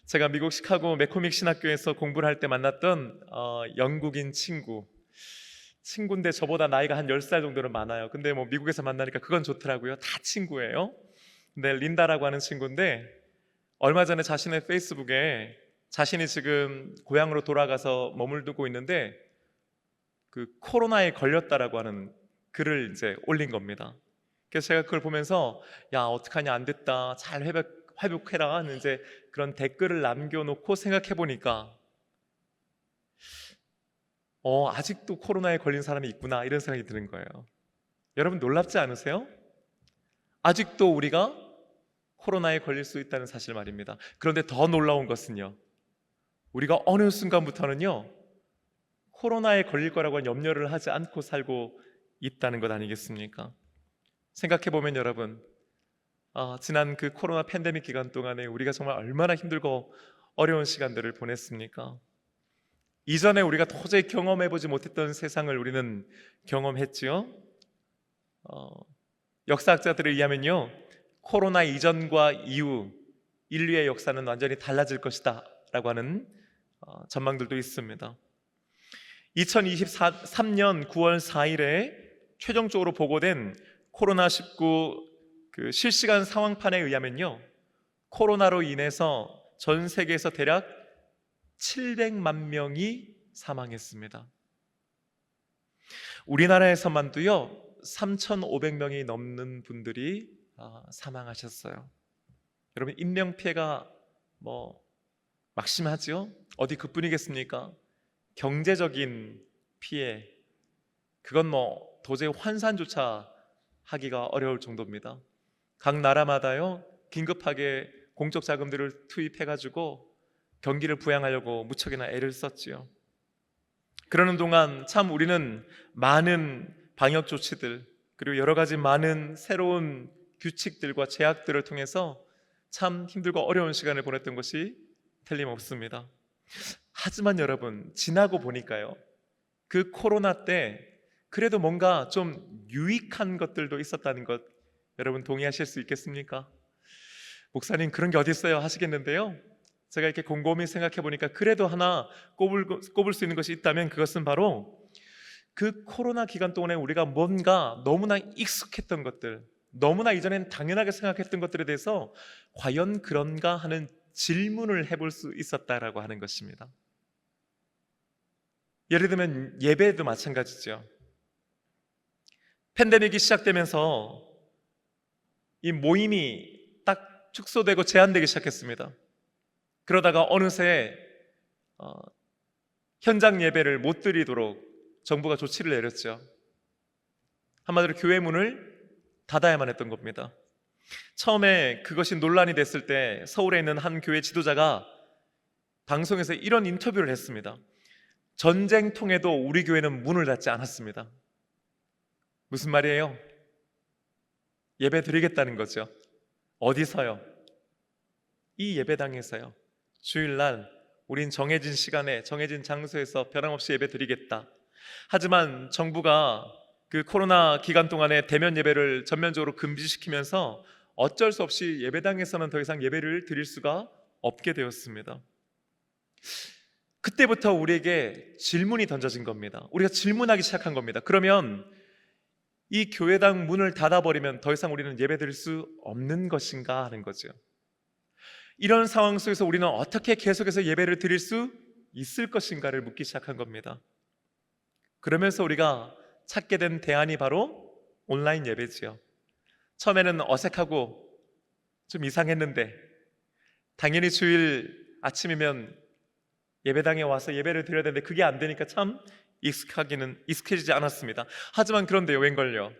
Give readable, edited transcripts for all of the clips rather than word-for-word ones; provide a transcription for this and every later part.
제가 미국 시카고 매코믹 신학교에서 공부를 할 때 만났던 영국인 친구인데 저보다 나이가 한 10살 정도는 많아요. 근데 뭐 미국에서 만나니까 그건 좋더라고요. 다 친구예요. 근데 린다라고 하는 친구인데 얼마 전에 자신의 페이스북에 자신이 지금 고향으로 돌아가서 머물고 있는데 그 코로나에 걸렸다라고 하는 글을 이제 올린 겁니다. 그래서 제가 그걸 보면서 야 어떡하냐 안 됐다 잘 회복해라 하는 이제 그런 댓글을 남겨놓고 생각해 보니까 아직도 코로나에 걸린 사람이 있구나 이런 생각이 드는 거예요. 여러분 놀랍지 않으세요? 아직도 우리가 코로나에 걸릴 수 있다는 사실 말입니다. 그런데 더 놀라운 것은요, 우리가 어느 순간부터는요 코로나에 걸릴 거라고 염려를 하지 않고 살고 있다는 것 아니겠습니까? 생각해 보면 여러분, 지난 그 코로나 팬데믹 기간 동안에 우리가 정말 얼마나 힘들고 어려운 시간들을 보냈습니까? 이전에 우리가 도저히 경험해보지 못했던 세상을 우리는 경험했지요. 역사학자들에 의하면요, 코로나 이전과 이후 인류의 역사는 완전히 달라질 것이다 라고 하는 전망들도 있습니다. 2023년 9월 4일에 최종적으로 보고된 코로나19 그 실시간 상황판에 의하면요, 코로나로 인해서 전 세계에서 대략 700만 명이 사망했습니다. 우리나라에서만도요 3,500명이 넘는 분들이 사망하셨어요. 여러분 인명피해가 막심하죠? 어디 그뿐이겠습니까? 경제적인 피해, 그건 도저히 환산조차 하기가 어려울 정도입니다. 각 나라마다요 긴급하게 공적 자금들을 투입해가지고 경기를 부양하려고 무척이나 애를 썼지요. 그러는 동안 참 우리는 많은 방역 조치들 그리고 여러 가지 많은 새로운 규칙들과 제약들을 통해서 참 힘들고 어려운 시간을 보냈던 것이 틀림없습니다. 하지만 여러분 지나고 보니까요, 그 코로나 때 그래도 뭔가 좀 유익한 것들도 있었다는 것 여러분 동의하실 수 있겠습니까? 목사님 그런 게 어디 있어요 하시겠는데요, 제가 이렇게 곰곰이 생각해 보니까 그래도 하나 꼽을 수 있는 것이 있다면 그것은 바로 그 코로나 기간 동안에 우리가 뭔가 너무나 익숙했던 것들, 너무나 이전엔 당연하게 생각했던 것들에 대해서 과연 그런가 하는 질문을 해볼 수 있었다라고 하는 것입니다. 예를 들면 예배도 마찬가지죠. 팬데믹이 시작되면서 이 모임이 딱 축소되고 제한되기 시작했습니다. 그러다가 어느새 현장 예배를 못 드리도록 정부가 조치를 내렸죠. 한마디로 교회 문을 닫아야만 했던 겁니다. 처음에 그것이 논란이 됐을 때 서울에 있는 한 교회 지도자가 방송에서 이런 인터뷰를 했습니다. 전쟁통에도 우리 교회는 문을 닫지 않았습니다. 무슨 말이에요? 예배 드리겠다는 거죠. 어디서요? 이 예배당에서요. 주일날 우린 정해진 시간에 정해진 장소에서 변함없이 예배 드리겠다. 하지만 정부가 그 코로나 기간 동안에 대면 예배를 전면적으로 금지시키면서 어쩔 수 없이 예배당에서는 더 이상 예배를 드릴 수가 없게 되었습니다. 그때부터 우리에게 질문이 던져진 겁니다. 우리가 질문하기 시작한 겁니다. 그러면 이 교회당 문을 닫아버리면 더 이상 우리는 예배 드릴 수 없는 것인가 하는 거죠. 이런 상황 속에서 우리는 어떻게 계속해서 예배를 드릴 수 있을 것인가를 묻기 시작한 겁니다. 그러면서 우리가 찾게 된 대안이 바로 온라인 예배지요. 처음에는 어색하고 좀 이상했는데 당연히 주일 아침이면 예배당에 와서 예배를 드려야 되는데 그게 안 되니까 참 익숙해지지 않았습니다. 하지만 그런데요, 웬걸요?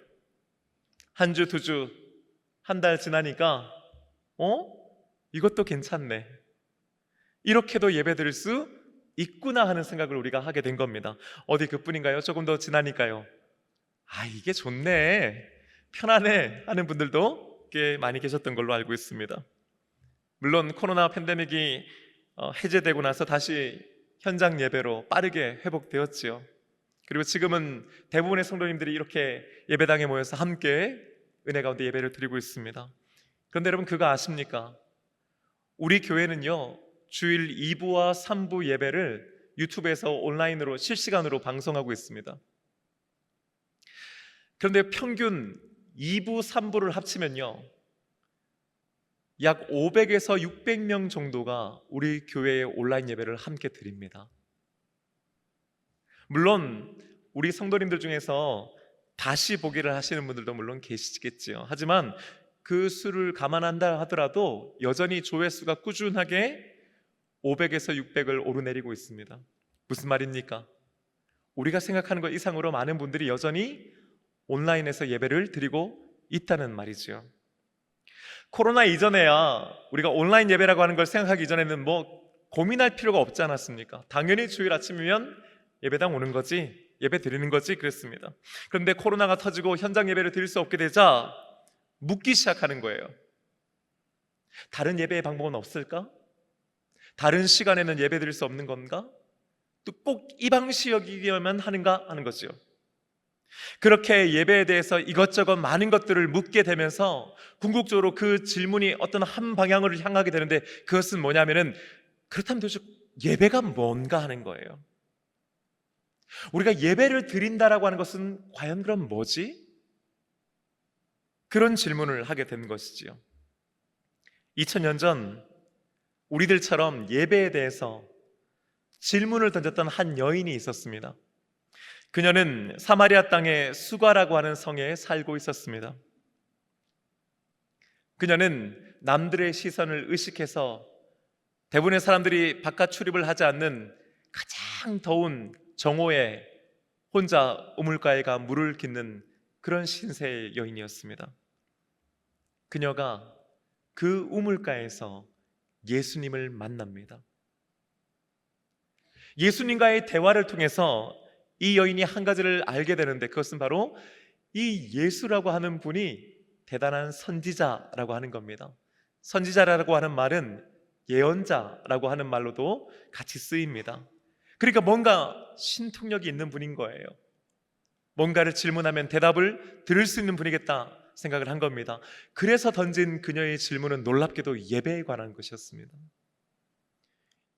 한 주, 두 주, 한 달 지나니까 이것도 괜찮네, 이렇게도 예배 드릴 수 있구나 하는 생각을 우리가 하게 된 겁니다. 어디 그뿐인가요? 조금 더 지나니까요, 이게 좋네, 편하네 하는 분들도 꽤 많이 계셨던 걸로 알고 있습니다. 물론 코로나 팬데믹이 해제되고 나서 다시 현장 예배로 빠르게 회복되었지요. 그리고 지금은 대부분의 성도님들이 이렇게 예배당에 모여서 함께 은혜 가운데 예배를 드리고 있습니다. 그런데 여러분 그거 아십니까? 우리 교회는요 주일 2부와 3부 예배를 유튜브에서 온라인으로 실시간으로 방송하고 있습니다. 그런데 평균 2부, 3부를 합치면요, 약 500에서 600명 정도가 우리 교회의 온라인 예배를 함께 드립니다. 물론 우리 성도님들 중에서 다시 보기를 하시는 분들도 물론 계시겠지요. 하지만 그 수를 감안한다 하더라도 여전히 조회수가 꾸준하게 500에서 600을 오르내리고 있습니다. 무슨 말입니까? 우리가 생각하는 것 이상으로 많은 분들이 여전히 온라인에서 예배를 드리고 있다는 말이죠. 코로나 이전에야 우리가 온라인 예배라고 하는 걸 생각하기 이전에는 고민할 필요가 없지 않았습니까? 당연히 주일 아침이면 예배당 오는 거지, 예배 드리는 거지 그랬습니다. 그런데 코로나가 터지고 현장 예배를 드릴 수 없게 되자 묻기 시작하는 거예요. 다른 예배의 방법은 없을까? 다른 시간에는 예배 드릴 수 없는 건가? 또 꼭 이 방식이어야만 하는가 하는 거죠. 그렇게 예배에 대해서 이것저것 많은 것들을 묻게 되면서 궁극적으로 그 질문이 어떤 한 방향으로 향하게 되는데, 그것은 뭐냐면은, 그렇다면 도대체 예배가 뭔가 하는 거예요. 우리가 예배를 드린다라고 하는 것은 과연 그럼 뭐지? 그런 질문을 하게 된 것이지요. 2000년 전 우리들처럼 예배에 대해서 질문을 던졌던 한 여인이 있었습니다. 그녀는 사마리아 땅의 수가라고 하는 성에 살고 있었습니다. 그녀는 남들의 시선을 의식해서 대부분의 사람들이 바깥 출입을 하지 않는 가장 더운 정오에 혼자 우물가에 가 물을 깃는 그런 신세의 여인이었습니다. 그녀가 그 우물가에서 예수님을 만납니다. 예수님과의 대화를 통해서 이 여인이 한 가지를 알게 되는데, 그것은 바로 이 예수라고 하는 분이 대단한 선지자라고 하는 겁니다. 선지자라고 하는 말은 예언자라고 하는 말로도 같이 쓰입니다. 그러니까 뭔가 신통력이 있는 분인 거예요. 뭔가를 질문하면 대답을 들을 수 있는 분이겠다 생각을 한 겁니다. 그래서 던진 그녀의 질문은 놀랍게도 예배에 관한 것이었습니다.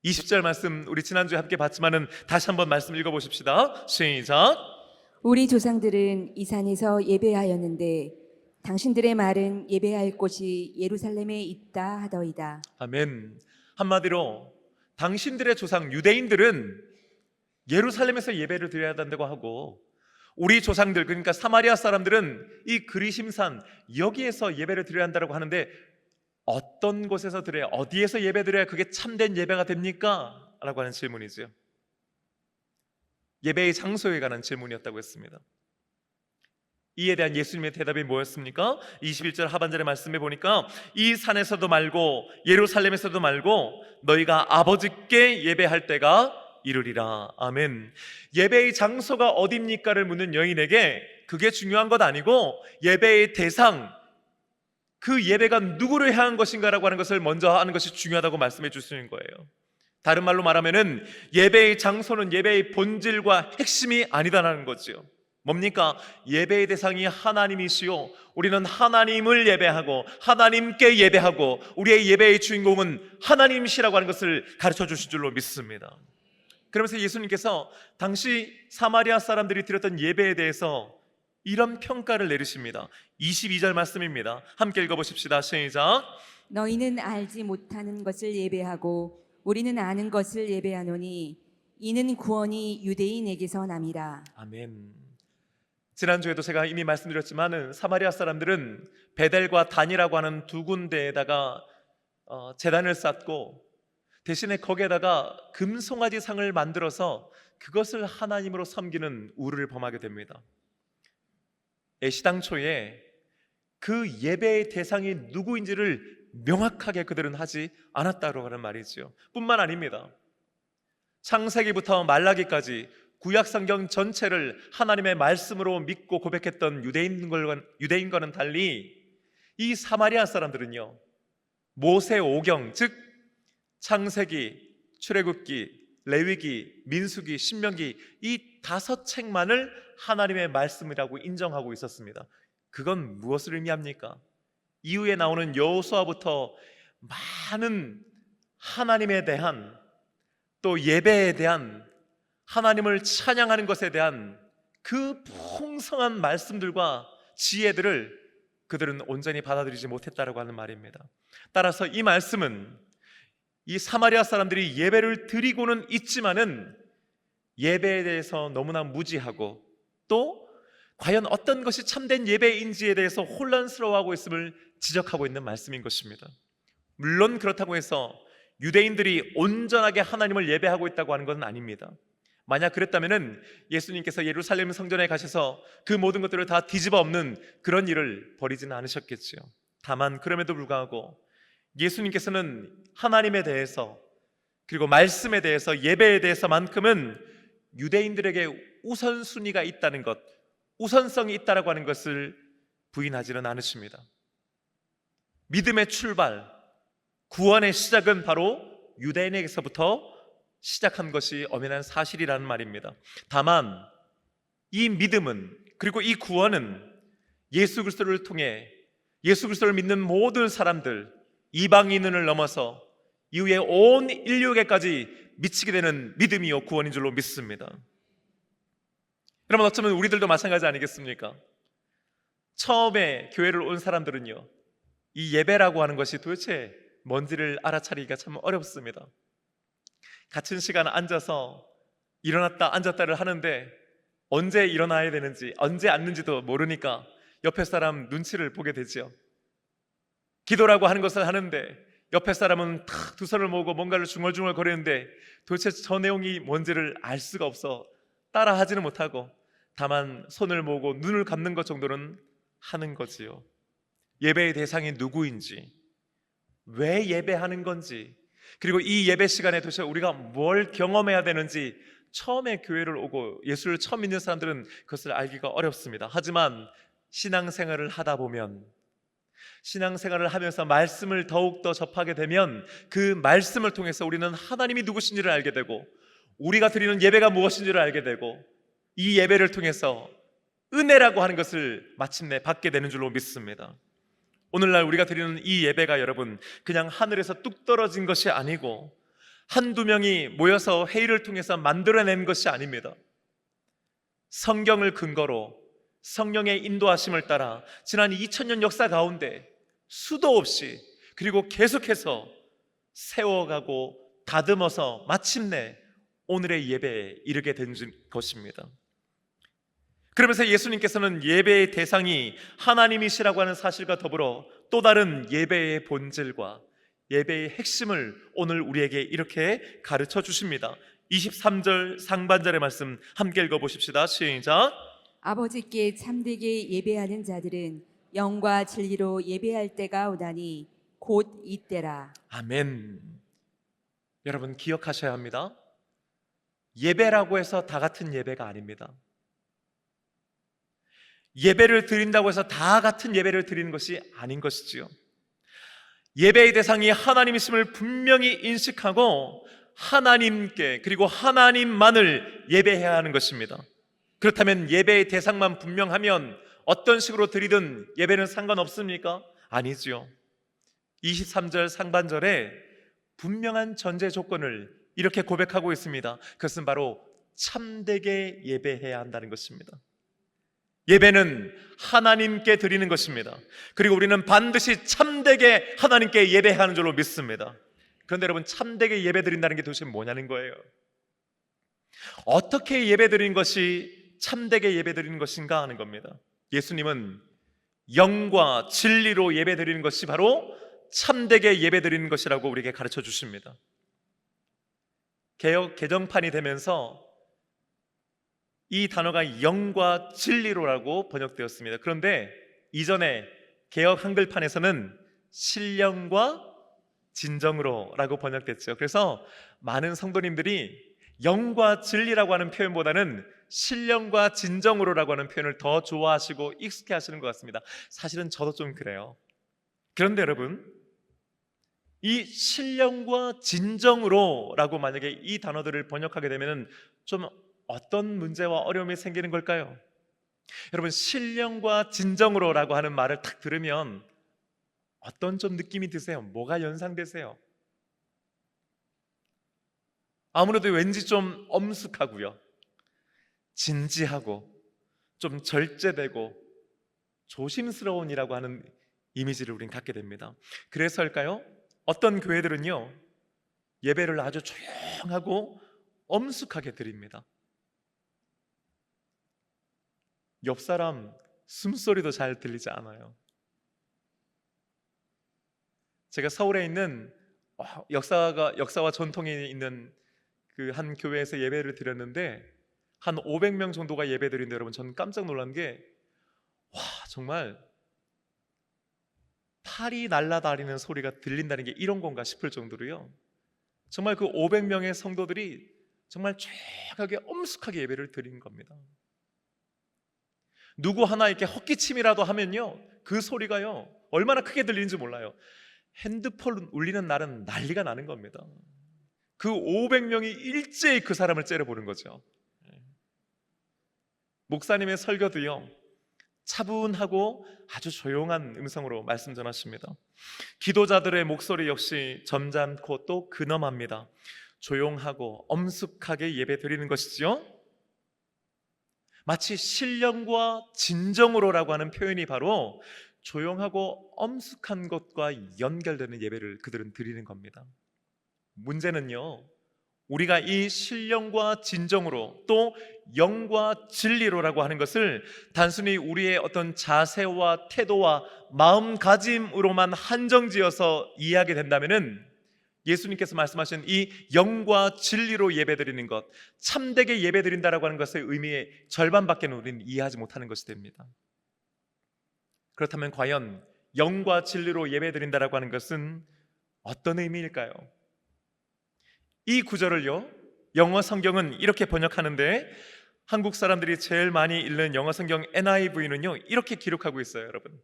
20절 말씀 우리 지난주에 함께 봤지만은 다시 한번 말씀 읽어보십시다. 시작. 우리 조상들은 이 산에서 예배하였는데 당신들의 말은 예배할 곳이 예루살렘에 있다 하더이다. 아멘. 한마디로 당신들의 조상 유대인들은 예루살렘에서 예배를 드려야 한다고 하고, 우리 조상들, 그러니까 사마리아 사람들은 이 그리심산 여기에서 예배를 드려야 한다고 하는데, 어떤 곳에서 드려야, 어디에서 예배 드려야 그게 참된 예배가 됩니까? 라고 하는 질문이죠. 예배의 장소에 관한 질문이었다고 했습니다. 이에 대한 예수님의 대답이 뭐였습니까? 21절 하반절의 말씀에 보니까 이 산에서도 말고 예루살렘에서도 말고 너희가 아버지께 예배할 때가 이르리라. 아멘. 예배의 장소가 어디입니까를 묻는 여인에게 그게 중요한 것 아니고 예배의 대상, 그 예배가 누구를 향한 것인가라고 하는 것을 먼저 하는 것이 중요하다고 말씀해 주시는 거예요. 다른 말로 말하면은 예배의 장소는 예배의 본질과 핵심이 아니다라는 거지요. 뭡니까? 예배의 대상이 하나님이시요, 우리는 하나님을 예배하고 하나님께 예배하고 우리의 예배의 주인공은 하나님이시라고 하는 것을 가르쳐 주신 줄로 믿습니다. 그러면서 예수님께서 당시 사마리아 사람들이 드렸던 예배에 대해서 이런 평가를 내리십니다. 22절 말씀입니다. 함께 읽어보십시다. 시작. 너희는 알지 못하는 것을 예배하고 우리는 아는 것을 예배하노니 이는 구원이 유대인에게서 남이라. 아멘. 지난주에도 제가 이미 말씀드렸지만은 사마리아 사람들은 베델과 단이라고 하는 두 군데에다가 제단을 쌓고 대신에 거기에다가 금송아지 상을 만들어서 그것을 하나님으로 섬기는 우를 범하게 됩니다. 애시당초에 그 예배의 대상이 누구인지를 명확하게 그들은 하지 않았다고 하는 말이죠. 뿐만 아닙니다. 창세기부터 말라기까지 구약성경 전체를 하나님의 말씀으로 믿고 고백했던 유대인과는 달리 이 사마리아 사람들은요, 모세오경, 즉 창세기, 출애굽기, 레위기, 민수기, 신명기 이 5책만을 하나님의 말씀이라고 인정하고 있었습니다. 그건 무엇을 의미합니까? 이후에 나오는 여호수아부터 많은 하나님에 대한, 또 예배에 대한, 하나님을 찬양하는 것에 대한 그 풍성한 말씀들과 지혜들을 그들은 온전히 받아들이지 못했다라고 하는 말입니다. 따라서 이 말씀은 이 사마리아 사람들이 예배를 드리고는 있지만은 예배에 대해서 너무나 무지하고, 또 과연 어떤 것이 참된 예배인지에 대해서 혼란스러워하고 있음을 지적하고 있는 말씀인 것입니다. 물론 그렇다고 해서 유대인들이 온전하게 하나님을 예배하고 있다고 하는 것은 아닙니다. 만약 그랬다면 예수님께서 예루살렘 성전에 가셔서 그 모든 것들을 다 뒤집어 엎는 그런 일을 벌이지는 않으셨겠지요. 다만 그럼에도 불구하고 예수님께서는 하나님에 대해서, 그리고 말씀에 대해서, 예배에 대해서만큼은 유대인들에게 우선순위가 있다는 것, 우선성이 있다라고 하는 것을 부인하지는 않으십니다. 믿음의 출발, 구원의 시작은 바로 유대인에게서부터 시작한 것이 엄연한 사실이라는 말입니다. 다만 이 믿음은, 그리고 이 구원은 예수 그리스도를 통해 예수 그리스도를 믿는 모든 사람들, 이방인을 넘어서 이후에 온 인류에게까지 미치게 되는 믿음이요 구원인 줄로 믿습니다. 여러분, 어쩌면 우리들도 마찬가지 아니겠습니까? 처음에 교회를 온 사람들은요, 이 예배라고 하는 것이 도대체 뭔지를 알아차리기가 참 어렵습니다. 같은 시간 앉아서 일어났다 앉았다를 하는데 언제 일어나야 되는지, 언제 앉는지도 모르니까 옆에 사람 눈치를 보게 되죠. 기도라고 하는 것을 하는데 옆에 사람은 탁 두 손을 모으고 뭔가를 중얼중얼 거리는데 도대체 저 내용이 뭔지를 알 수가 없어 따라 하지는 못하고 다만 손을 모으고 눈을 감는 것 정도는 하는 거지요. 예배의 대상이 누구인지, 왜 예배하는 건지, 그리고 이 예배 시간에 도대체 우리가 뭘 경험해야 되는지 처음에 교회를 오고 예수를 처음 믿는 사람들은 그것을 알기가 어렵습니다. 하지만 신앙생활을 하다 보면, 신앙생활을 하면서 말씀을 더욱더 접하게 되면 그 말씀을 통해서 우리는 하나님이 누구신지를 알게 되고, 우리가 드리는 예배가 무엇인지를 알게 되고, 이 예배를 통해서 은혜라고 하는 것을 마침내 받게 되는 줄로 믿습니다. 오늘날 우리가 드리는 이 예배가 여러분 그냥 하늘에서 뚝 떨어진 것이 아니고 한두 명이 모여서 회의를 통해서 만들어낸 것이 아닙니다. 성경을 근거로 성령의 인도하심을 따라 지난 2000년 역사 가운데 수도 없이, 그리고 계속해서 세워가고 다듬어서 마침내 오늘의 예배에 이르게 된 것입니다. 그러면서 예수님께서는 예배의 대상이 하나님이시라고 하는 사실과 더불어 또 다른 예배의 본질과 예배의 핵심을 오늘 우리에게 이렇게 가르쳐 주십니다. 23절 상반절의 말씀 함께 읽어보십시다. 시작. 아버지께 참되게 예배하는 자들은 영과 진리로 예배할 때가 오다니 곧 이때라. 아멘. 여러분 기억하셔야 합니다. 예배라고 해서 다 같은 예배가 아닙니다. 예배를 드린다고 해서 다 같은 예배를 드리는 것이 아닌 것이지요. 예배의 대상이 하나님이심을 분명히 인식하고 하나님께, 그리고 하나님만을 예배해야 하는 것입니다. 그렇다면 예배의 대상만 분명하면 어떤 식으로 드리든 예배는 상관없습니까? 아니지요. 23절 상반절에 분명한 전제 조건을 이렇게 고백하고 있습니다. 그것은 바로 참되게 예배해야 한다는 것입니다. 예배는 하나님께 드리는 것입니다. 그리고 우리는 반드시 참되게 하나님께 예배하는 줄로 믿습니다. 그런데 여러분, 참되게 예배 드린다는 게 도대체 뭐냐는 거예요. 어떻게 예배 드리는 것이 참되게 예배 드리는 것인가 하는 겁니다. 예수님은 영과 진리로 예배 드리는 것이 바로 참되게 예배 드리는 것이라고 우리에게 가르쳐 주십니다. 개역 개정판이 되면서 이 단어가 영과 진리로라고 번역되었습니다. 그런데 이전에 개역 한글판에서는 신령과 진정으로라고 번역됐죠. 그래서 많은 성도님들이 영과 진리라고 하는 표현보다는 신령과 진정으로라고 하는 표현을 더 좋아하시고 익숙해 하시는 것 같습니다. 사실은 저도 좀 그래요. 그런데 여러분, 이 신령과 진정으로라고 만약에 이 단어들을 번역하게 되면 좀 어떤 문제와 어려움이 생기는 걸까요? 여러분, 신령과 진정으로라고 하는 말을 딱 들으면 어떤 좀 느낌이 드세요? 뭐가 연상되세요? 아무래도 왠지 좀 엄숙하고요, 진지하고 좀 절제되고 조심스러운이라고 하는 이미지를 우린 갖게 됩니다. 그래서일까요? 어떤 교회들은요, 예배를 아주 조용하고 엄숙하게 드립니다. 옆 사람 숨소리도 잘 들리지 않아요. 제가 서울에 있는 역사와 전통이 있는 그 한 교회에서 예배를 드렸는데 한 500명 정도가 예배 드린데, 여러분 저는 깜짝 놀란 게, 정말 팔이 날아다니는 소리가 들린다는 게 이런 건가 싶을 정도로요, 정말 그 500명의 성도들이 정말 조용하게 엄숙하게 예배를 드린 겁니다. 누구 하나 이렇게 헛기침이라도 하면요, 그 소리가요 얼마나 크게 들리는지 몰라요. 핸드폰 울리는 날은 난리가 나는 겁니다. 그 500명이 일제히 그 사람을 째려보는 거죠. 목사님의 설교도요, 차분하고 아주 조용한 음성으로 말씀 전하십니다. 기도자들의 목소리 역시 점잖고 또 근엄합니다. 조용하고 엄숙하게 예배 드리는 것이지요. 마치 신령과 진정으로라고 하는 표현이 바로 조용하고 엄숙한 것과 연결되는 예배를 그들은 드리는 겁니다. 문제는요, 우리가 이 신령과 진정으로 또 영과 진리로라고 하는 것을 단순히 우리의 어떤 자세와 태도와 마음가짐으로만 한정지어서 이해하게 된다면은, 예수님께서 말씀하신 이 영과 진리로 예배드리는 것, 참되게 예배드린다라고 하는 것의 의미의 절반밖에 우리는 이해하지 못하는 것이 됩니다. 그렇다면 과연 영과 진리로 예배드린다라고 하는 것은 어떤 의미일까요? 이 구절을요, 영어 성경은 이렇게 번역하는데, 한국 사람들이 제일 많이 읽는 영어 성경 NIV는요 이렇게 기록하고 있어요. 여러분,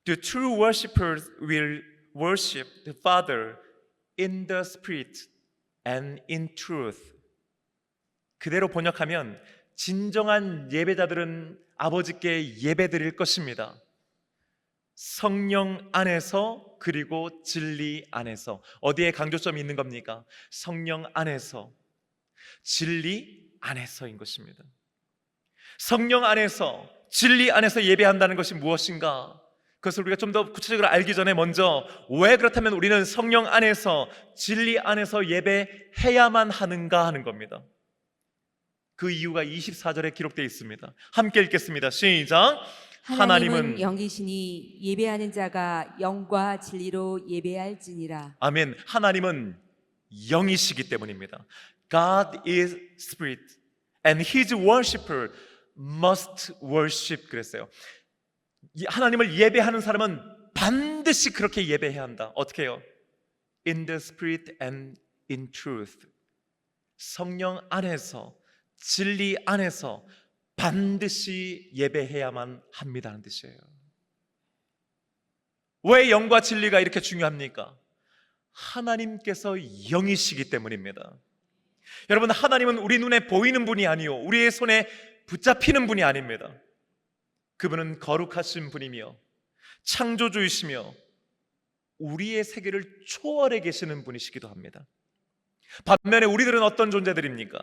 The true worshippers will worship the Father in the Spirit and in truth. 그대로 번역하면, 진정한 예배자들은 아버지께 예배드릴 것입니다. 성령 안에서, 그리고 진리 안에서. 어디에 강조점이 있는 겁니까? 성령 안에서, 진리 안에서인 것입니다. 성령 안에서, 진리 안에서 예배한다는 것이 무엇인가? 그것을 우리가 좀 더 구체적으로 알기 전에 먼저, 왜 그렇다면 우리는 성령 안에서, 진리 안에서 예배해야만 하는가 하는 겁니다. 그 이유가 24절에 기록되어 있습니다. 함께 읽겠습니다. 시작. 하나님은 영이시니 예배하는 자가 영과 진리로 예배할지니라. 아멘. 하나님은 영이시기 때문입니다. God is spirit and his worshipper must worship. 그랬어요. 하나님을 예배하는 사람은 반드시 그렇게 예배해야 한다. 어떻게 해요? In the spirit and in truth. 성령 안에서, 진리 안에서 반드시 예배해야만 합니다는 뜻이에요. 왜 영과 진리가 이렇게 중요합니까? 하나님께서 영이시기 때문입니다. 여러분, 하나님은 우리 눈에 보이는 분이 아니요, 우리의 손에 붙잡히는 분이 아닙니다. 그분은 거룩하신 분이며 창조주이시며 우리의 세계를 초월해 계시는 분이시기도 합니다. 반면에 우리들은 어떤 존재들입니까?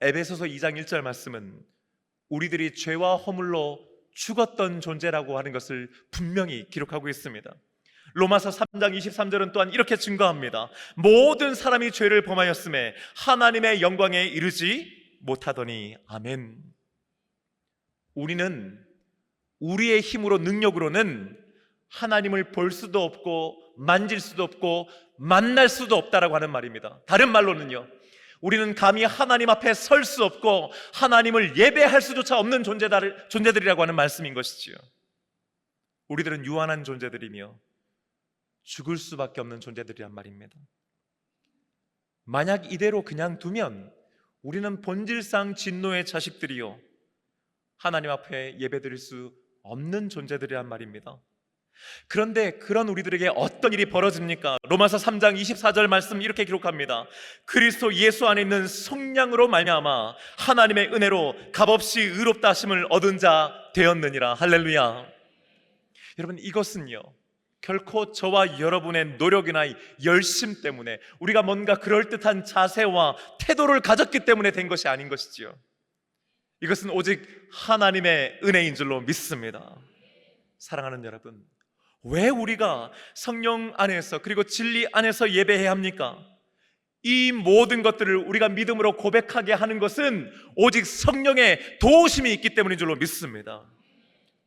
에베소서 2장 1절 말씀은 우리들이 죄와 허물로 죽었던 존재라고 하는 것을 분명히 기록하고 있습니다. 로마서 3장 23절은 또한 이렇게 증거합니다. 모든 사람이 죄를 범하였음에 하나님의 영광에 이르지 못하더니. 아멘. 우리는 우리의 힘으로, 능력으로는 하나님을 볼 수도 없고 만질 수도 없고 만날 수도 없다라고 하는 말입니다. 다른 말로는요, 우리는 감히 하나님 앞에 설 수 없고 하나님을 예배할 수조차 없는 존재들이라고 하는 말씀인 것이지요. 우리들은 유한한 존재들이며 죽을 수밖에 없는 존재들이란 말입니다. 만약 이대로 그냥 두면 우리는 본질상 진노의 자식들이요, 하나님 앞에 예배드릴 수 없는 존재들이란 말입니다. 그런데 그런 우리들에게 어떤 일이 벌어집니까? 로마서 3장 24절 말씀 이렇게 기록합니다. 그리스도 예수 안에 있는 성령으로 말미암아 하나님의 은혜로 값없이 의롭다 하심을 얻은 자 되었느니라. 할렐루야. 여러분, 이것은요 결코 저와 여러분의 노력이나 열심 때문에, 우리가 뭔가 그럴듯한 자세와 태도를 가졌기 때문에 된 것이 아닌 것이지요. 이것은 오직 하나님의 은혜인 줄로 믿습니다. 사랑하는 여러분, 왜 우리가 성령 안에서 그리고 진리 안에서 예배해야 합니까? 이 모든 것들을 우리가 믿음으로 고백하게 하는 것은 오직 성령의 도우심이 있기 때문인 줄로 믿습니다.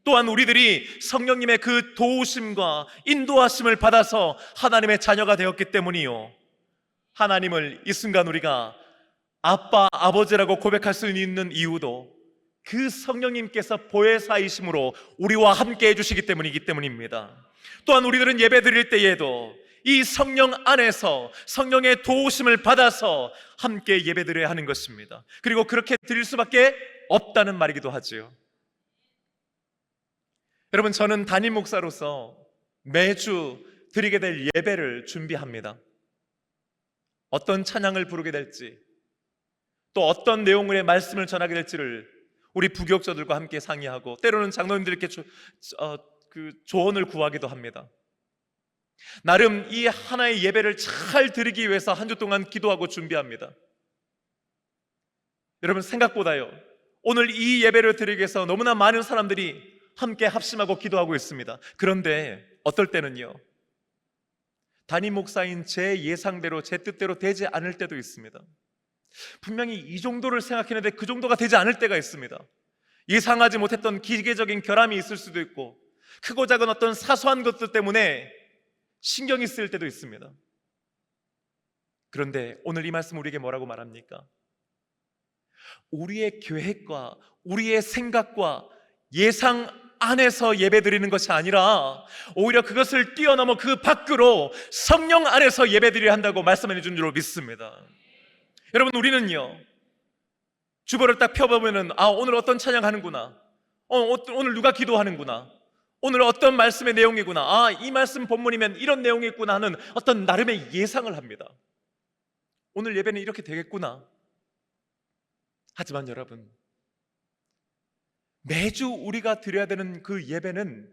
또한 우리들이 성령님의 그 도우심과 인도하심을 받아서 하나님의 자녀가 되었기 때문이요, 하나님을 이 순간 우리가 아빠, 아버지라고 고백할 수 있는 이유도 그 성령님께서 보혜사이심으로 우리와 함께 해주시기 때문이기 때문입니다. 또한 우리들은 예배 드릴 때에도 이 성령 안에서 성령의 도우심을 받아서 함께 예배 드려야 하는 것입니다. 그리고 그렇게 드릴 수밖에 없다는 말이기도 하지요. 여러분, 저는 담임 목사로서 매주 드리게 될 예배를 준비합니다. 어떤 찬양을 부르게 될지, 또 어떤 내용의 말씀을 전하게 될지를 우리 부교육자들과 함께 상의하고, 때로는 장로님들께 조언을 구하기도 합니다. 나름 이 하나의 예배를 잘 드리기 위해서 한 주 동안 기도하고 준비합니다. 여러분, 생각보다요, 오늘 이 예배를 드리기 위해서 너무나 많은 사람들이 함께 합심하고 기도하고 있습니다. 그런데 어떨 때는요, 담임 목사인 제 예상대로, 제 뜻대로 되지 않을 때도 있습니다. 분명히 이 정도를 생각했는데 그 정도가 되지 않을 때가 있습니다. 예상하지 못했던 기계적인 결함이 있을 수도 있고, 크고 작은 어떤 사소한 것들 때문에 신경이 쓰일 때도 있습니다. 그런데 오늘 이 말씀 우리에게 뭐라고 말합니까? 우리의 계획과 우리의 생각과 예상 안에서 예배 드리는 것이 아니라 오히려 그것을 뛰어넘어 그 밖으로 성령 안에서 예배 드려야 한다고 말씀해 준 줄로 믿습니다. 여러분, 우리는요, 주보를 딱 펴보면은 오늘 어떤 찬양 하는구나, 오늘 누가 기도하는구나, 오늘 어떤 말씀의 내용이구나, 이 말씀 본문이면 이런 내용이 있구나 하는 어떤 나름의 예상을 합니다. 오늘 예배는 이렇게 되겠구나. 하지만 여러분, 매주 우리가 드려야 되는 그 예배는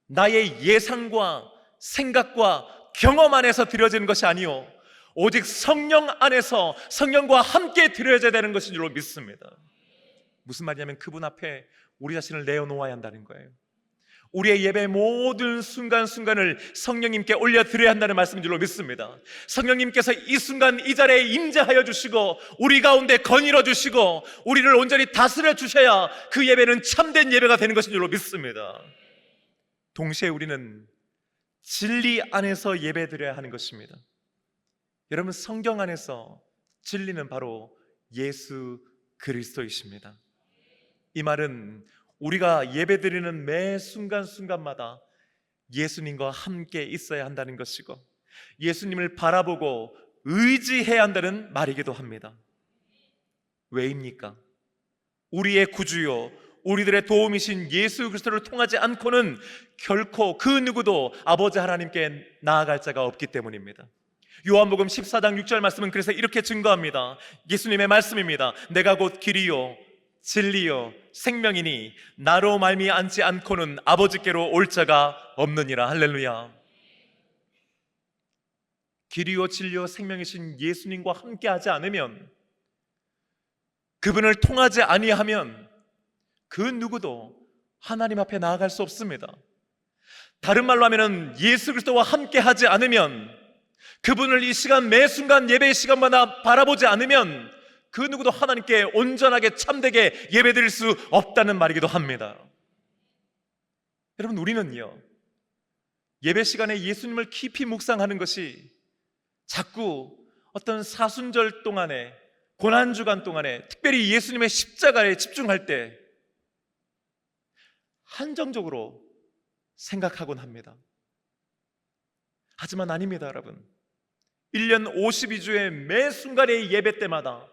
나의 예상과 생각과 경험 안에서 드려지는 것이 아니요, 오직 성령 안에서 성령과 함께 드려져야 되는 것인 줄로 믿습니다. 무슨 말이냐면 그분 앞에 우리 자신을 내어놓아야 한다는 거예요. 우리의 예배의 모든 순간순간을 성령님께 올려드려야 한다는 말씀인 줄로 믿습니다. 성령님께서 이 순간 이 자리에 임재하여 주시고 우리 가운데 거닐어 주시고 우리를 온전히 다스려 주셔야 그 예배는 참된 예배가 되는 것인 줄로 믿습니다. 동시에 우리는 진리 안에서 예배드려야 하는 것입니다. 여러분, 성경 안에서 진리는 바로 예수 그리스도이십니다. 이 말은 우리가 예배드리는 매 순간순간마다 예수님과 함께 있어야 한다는 것이고, 예수님을 바라보고 의지해야 한다는 말이기도 합니다. 왜입니까? 우리의 구주요, 우리들의 도움이신 예수 그리스도를 통하지 않고는 결코 그 누구도 아버지 하나님께 나아갈 자가 없기 때문입니다. 요한복음 14장 6절 말씀은 그래서 이렇게 증거합니다. 예수님의 말씀입니다. 내가 곧 길이요 진리요 생명이니 나로 말미암지 않고는 아버지께로 올 자가 없느니라. 할렐루야. 길이요 진리요 생명이신 예수님과 함께하지 않으면, 그분을 통하지 아니하면 그 누구도 하나님 앞에 나아갈 수 없습니다. 다른 말로 하면 예수 그리스도와 함께하지 않으면, 그분을 이 시간 매 순간 예배의 시간마다 바라보지 않으면 그 누구도 하나님께 온전하게 참되게 예배드릴 수 없다는 말이기도 합니다. 여러분, 우리는요, 예배 시간에 예수님을 깊이 묵상하는 것이 자꾸 어떤 사순절 동안에, 고난주간 동안에, 특별히 예수님의 십자가에 집중할 때 한정적으로 생각하곤 합니다. 하지만 아닙니다, 여러분. 1년 52주의 매 순간의 예배 때마다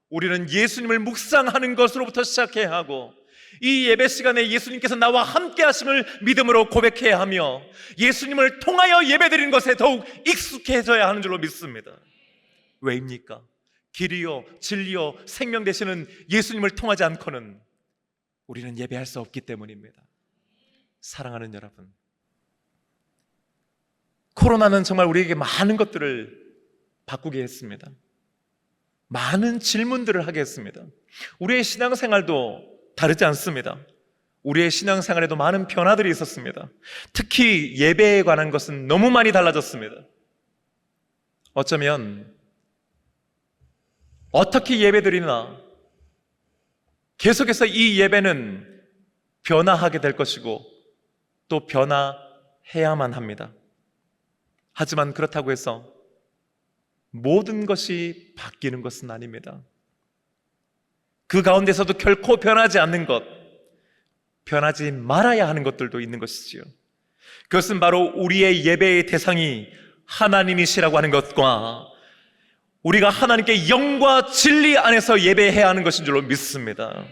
우리는 예수님을 묵상하는 것으로부터 시작해야 하고, 이 예배 시간에 예수님께서 나와 함께 하심을 믿음으로 고백해야 하며, 예수님을 통하여 예배드리는 것에 더욱 익숙해져야 하는 줄로 믿습니다. 왜입니까? 길이요 진리요 생명 되시는 예수님을 통하지 않고는 우리는 예배할 수 없기 때문입니다. 사랑하는 여러분, 코로나는 정말 우리에게 많은 것들을 바꾸게 했습니다. 많은 질문들을 하게 했습니다. 우리의 신앙생활도 다르지 않습니다. 우리의 신앙생활에도 많은 변화들이 있었습니다. 특히 예배에 관한 것은 너무 많이 달라졌습니다. 어쩌면 어떻게 예배드리나 계속해서 이 예배는 변화하게 될 것이고 또 변화해야만 합니다. 하지만 그렇다고 해서 모든 것이 바뀌는 것은 아닙니다. 그 가운데서도 결코 변하지 않는 것, 변하지 말아야 하는 것들도 있는 것이지요. 그것은 바로 우리의 예배의 대상이 하나님이시라고 하는 것과 우리가 하나님께 영과 진리 안에서 예배해야 하는 것인 줄로 믿습니다.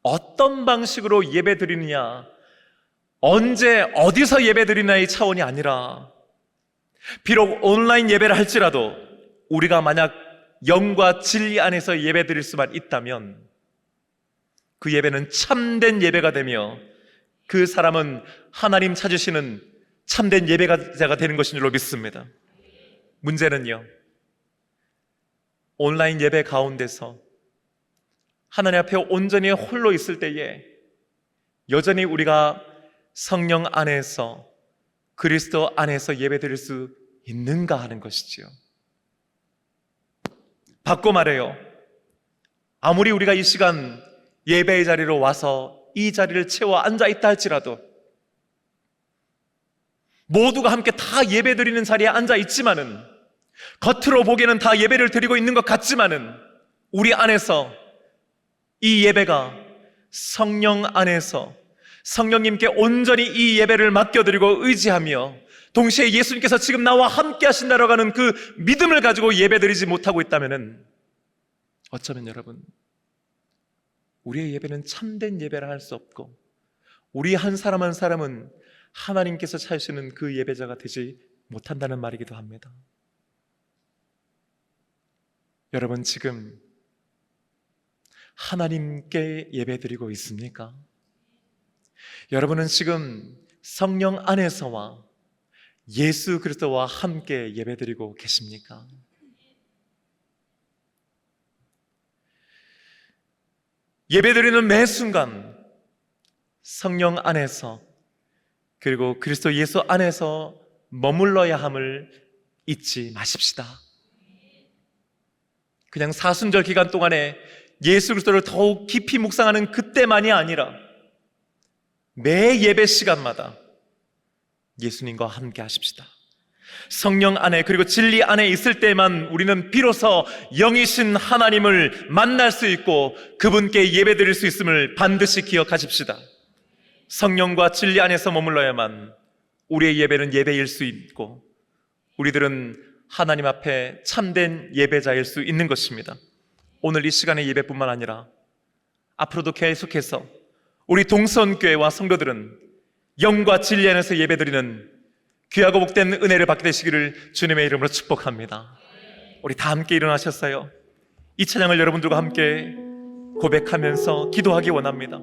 어떤 방식으로 예배 드리느냐, 언제 어디서 예배 드리느냐의 차원이 아니라 비록 온라인 예배를 할지라도 우리가 만약 영과 진리 안에서 예배 드릴 수만 있다면 그 예배는 참된 예배가 되며 그 사람은 하나님 찾으시는 참된 예배자가 되는 것인 줄로 믿습니다. 문제는요, 온라인 예배 가운데서 하나님 앞에 온전히 홀로 있을 때에 여전히 우리가 성령 안에서 그리스도 안에서 예배드릴 수 있는가 하는 것이지요. 바꿔 말해요, 아무리 우리가 이 시간 예배의 자리로 와서 이 자리를 채워 앉아 있다 할지라도 모두가 함께 다 예배드리는 자리에 앉아 있지만은 겉으로 보기에는 다 예배를 드리고 있는 것 같지만은 우리 안에서 이 예배가 성령 안에서 성령님께 온전히 이 예배를 맡겨드리고 의지하며 동시에 예수님께서 지금 나와 함께 하신다라고 하는 그 믿음을 가지고 예배드리지 못하고 있다면은 어쩌면 여러분, 우리의 예배는 참된 예배를 할 수 없고 우리 한 사람 한 사람은 하나님께서 찾으시는 그 예배자가 되지 못한다는 말이기도 합니다. 여러분, 지금 하나님께 예배드리고 있습니까? 여러분은 지금 성령 안에서와 예수 그리스도와 함께 예배드리고 계십니까? 예배드리는 매 순간 성령 안에서 그리고 그리스도 예수 안에서 머물러야 함을 잊지 마십시다. 그냥 사순절 기간 동안에 예수 그리스도를 더욱 깊이 묵상하는 그때만이 아니라 매 예배 시간마다 예수님과 함께 하십시다. 성령 안에 그리고 진리 안에 있을 때만 우리는 비로소 영이신 하나님을 만날 수 있고 그분께 예배드릴 수 있음을 반드시 기억하십시다. 성령과 진리 안에서 머물러야만 우리의 예배는 예배일 수 있고 우리들은 하나님 앞에 참된 예배자일 수 있는 것입니다. 오늘 이 시간의 예배뿐만 아니라 앞으로도 계속해서 우리 동선교회와 성도들은 영과 진리 안에서 예배드리는 귀하고 복된 은혜를 받게 되시기를 주님의 이름으로 축복합니다. 우리 다 함께 일어나셨어요. 이 찬양을 여러분들과 함께 고백하면서 기도하기 원합니다.